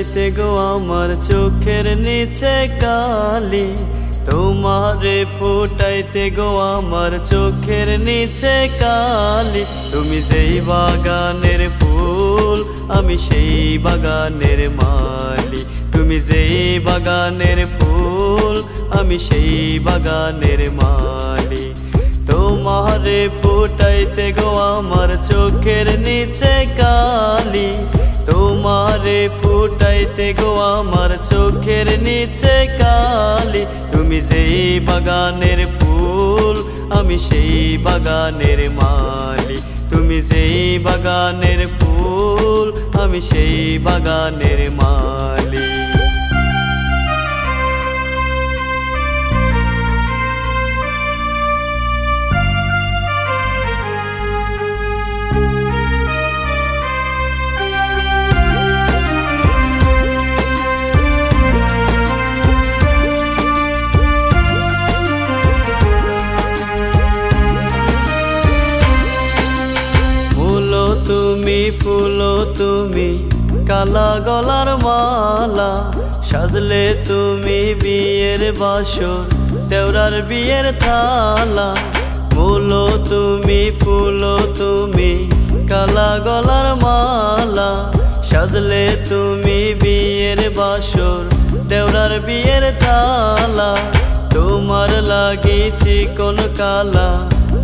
ফুটাইতে গো আমার চোখের নিচে কালি, তোমারে ফুটাইতে গো আমার চোখের নিচে কালি। তুমি যেই বাগানের ফুল আমি সেই বাগানের মালি, তুমি যেই বাগানের ফুল আমি সেই বাগানের মালি। তোমারে ফুটাইতে গো আমার চোখের নিচে কালি, তোমারে ফুটাইতে গো আমার চোখের নিচে কালি। তুমি যেই বাগানের ফুল আমি সেই বাগানের মালি, তুমি যেই বাগানের ফুল আমি সেই বাগানের মালি। তুমি ফুলো তুমি কালা গলার মালা, সাজলে তুমি বিয়ের বাসর দেওরার বিয়ের থালা। ফুলো তুমি ফুলো তুমি কালা গলার মালা, সাজলে তুমি বিয়ের বাসর দেওরার বিয়ের থালা। তোমার লাগিছি কোন কালা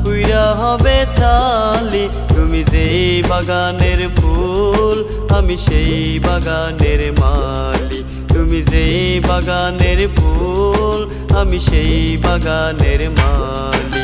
পুইরা হবে ছালি, তুমি যেই বাগানের ফুল আমি সেই বাগানের মালি, তুমি যেই বাগানের ফুল আমি সেই বাগানের মালি।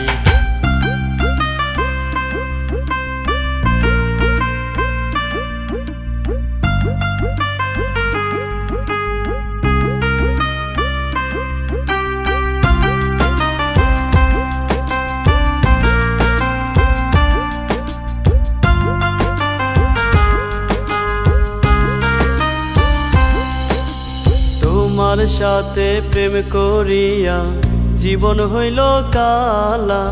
তোমার সাথে প্রেম করিয়া জীবন হইল কালা,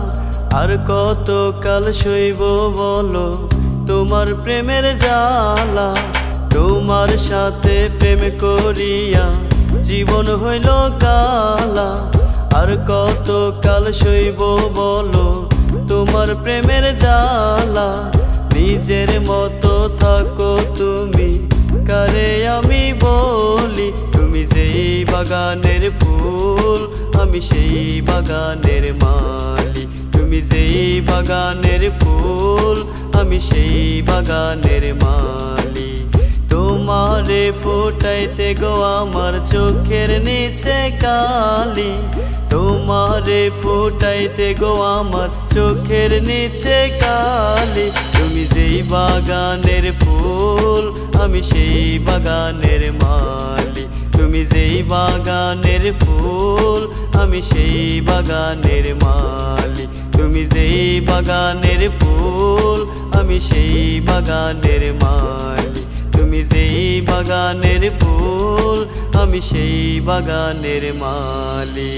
আর কত কাল সইব বলো তোমার প্রেমের জ্বালা। তোমার সাথে প্রেম করিয়া জীবন হইল কালা, আর কত কাল সইব বলো তোমার প্রেমের জ্বালা। নিজের মতো থাকো তুমি কারে আমি বলি, তুমি যেই বাগানের ফুল আমি সেই বাগানের মালি, তুমি যেই বাগানের ফুল আমি সেই বাগানের মালি। তোমারে ফুটাইতে গো আমার চোখের নিচে কালি, তোমারে ফুটাইতে গো আমার চোখের নিচে কালি। তুমি যেই বাগানের ফুল আমি সেই বাগানের মালি, তুমি যেই বাগানের ফুল আমি সেই বাগানের মালি, তুমি যেই বাগানের ফুল আমি সেই বাগানের মালি, তুমি যেই বাগানের ফুল আমি সেই বাগানের মালি।